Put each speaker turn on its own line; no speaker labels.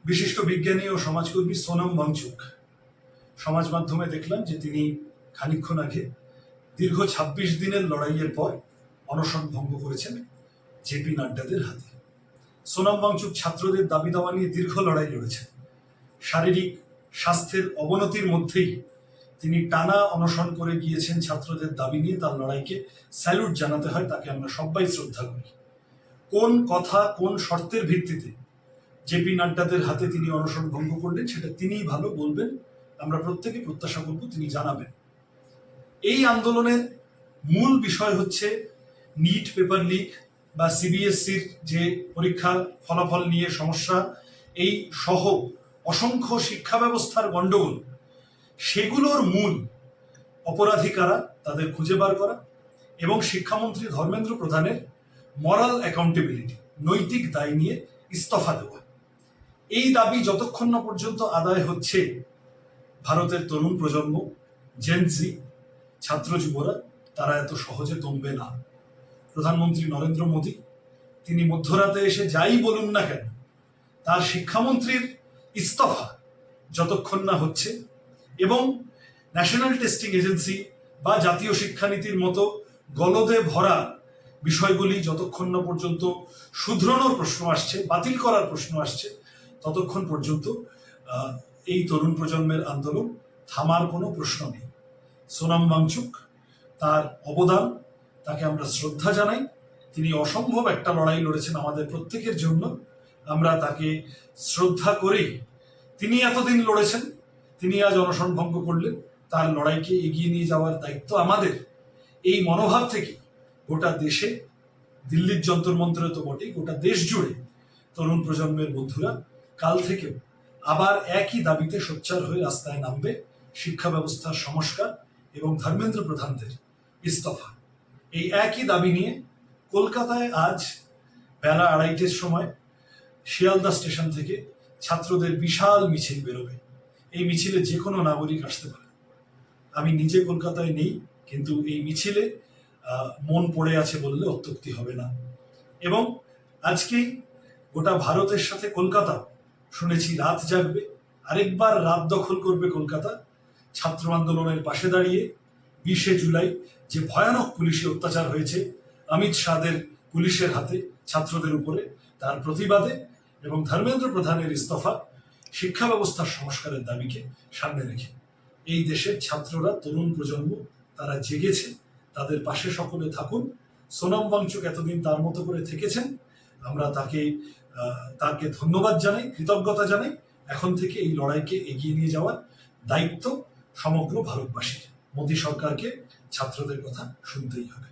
বিশিষ্ট বিজ্ঞানী ও সমাজকর্মী সোনম ওয়াংচুক সমাজ মাধ্যমে দেখলাম যে তিনি খানিকক্ষণ আগে দীর্ঘ ২৬ দিনের লড়াইয়ের পর অনশন ভঙ্গ করেছেন জেপি নাড্ডাদের হাতে। সোনম ওয়াংচুক ছাত্রদের দাবি দাওয়া নিয়ে দীর্ঘ লড়াই লড়েছেন। শারীরিক স্বাস্থ্যের অবনতির মধ্যেই তিনি টানা অনশন করে গিয়েছেন ছাত্রদের দাবি নিয়ে। তার লড়াইকে স্যালুট জানাতে হয়, তাকে আমরা সবাই শ্রদ্ধা করি। কোন কথা কোন শর্তের ভিত্তিতে জেপি নাড্ডাদের হাতে তিনি অনশন ভঙ্গ করলেন সেটা তিনিই ভালো বলবেন। আমরা প্রত্যেকে প্রত্যাশা করব তিনি জানাবেন। এই আন্দোলনের মূল বিষয় হচ্ছে নিট পেপার লিক বা সিবিএসসির যে পরীক্ষা ফলাফল নিয়ে সমস্যা, এই সহ অসংখ্য শিক্ষা ব্যবস্থার গণ্ডগোল, সেগুলোর মূল অপরাধী কারা তাদের খুঁজে বার করা এবং শিক্ষামন্ত্রী ধর্মেন্দ্র প্রধানের মরাল অ্যাকাউন্টেবিলিটি, নৈতিক দায় নিয়ে ইস্তফা দেওয়া। এই দাবি যতক্ষণ না পর্যন্ত আদায় হচ্ছে, ভারতের তরুণ প্রজন্ম, জেনজি, ছাত্র যুবরা তারা এত সহজে দমবে না। প্রধানমন্ত্রী নরেন্দ্র মোদী তিনি মধ্যরাতে এসে যাই বলুন না কেন, তার শিক্ষামন্ত্রীর ইস্তফা যতক্ষণ না হচ্ছে এবং ন্যাশনাল টেস্টিং এজেন্সি বা জাতীয় শিক্ষানীতির মতো গলদে ভরা বিষয়গুলি যতক্ষণ না পর্যন্ত শুধরানোর প্রশ্ন আসছে, বাতিল করার প্রশ্ন আসছে, ততক্ষণ পর্যন্ত এই তরুণ প্রজন্মের আন্দোলন থামার কোনো প্রশ্ন নেই। সোনম ওয়াংচুক, তার অবদান, তাকে আমরা শ্রদ্ধা জানাই। তিনি অসম্ভব একটা লড়াই লড়েছেন আমাদের প্রত্যেকের জন্য। আমরা তাকে শ্রদ্ধা করেই, তিনি এতদিন লড়েছেন, তিনি আজ অনশন ভঙ্গ করলেন, তার লড়াইকে এগিয়ে নিয়ে যাওয়ার দায়িত্ব আমাদের। এই মনোভাব থেকে গোটা দেশে, দিল্লির যন্তর মন্ত্রে তো বটেই, গোটা দেশ জুড়ে তরুণ প্রজন্মের বন্ধুরা কাল থেকেও আবার একই দাবিতে সোচ্চার হয়ে রাস্তায় নামবে। শিক্ষা ব্যবস্থার সংস্কার এবং ধর্মেন্দ্র প্রধানদের ইস্তফা, এই একই দাবি নিয়ে কলকাতায় আজ বেলা ২:৩০-র সময় শিয়ালদা স্টেশন থেকে ছাত্রদের বিশাল মিছিল বেরোবে। এই মিছিলে যে কোনো নাগরিক আসতে পারে। আমি নিজে কলকাতায় নেই, কিন্তু এই মিছিলে মন পড়ে আছে বললে অত্যুক্তি হবে না। এবং আজকেই গোটা ভারতের সাথে কলকাতা শুনেছি রাত জাগবে, আরেকবার রাত দখল করবে কলকাতা। ছাত্র আন্দোলনের পাশে দাঁড়িয়ে ২০শে জুলাই যে ভয়ানক পুলিশি অত্যাচার হয়েছে অমিত শাহদের পুলিশের হাতে ছাত্রদের উপরে, তার প্রতিবাদে এবং ধর্মেন্দ্র প্রধানের ইস্তফা, শিক্ষা ব্যবস্থার সংস্কারের দাবিকে সামনে রেখে এই দেশের ছাত্ররা, তরুণ প্রজন্ম তারা জেগেছে, তাদের পাশে সকলে থাকুন। সোনম ওয়াংচুক এতদিন তার মতো করে থেকেছেন, আমরা তাকে ধন্যবাদ জানাই, কৃতজ্ঞতা জানাই। এখন থেকে এই লড়াইকে এগিয়ে নিয়ে যাওয়ার দায়িত্ব সমগ্র ভারতবাসীর। মোদী সরকারকে ছাত্রদের কথা শুনতেই হবে।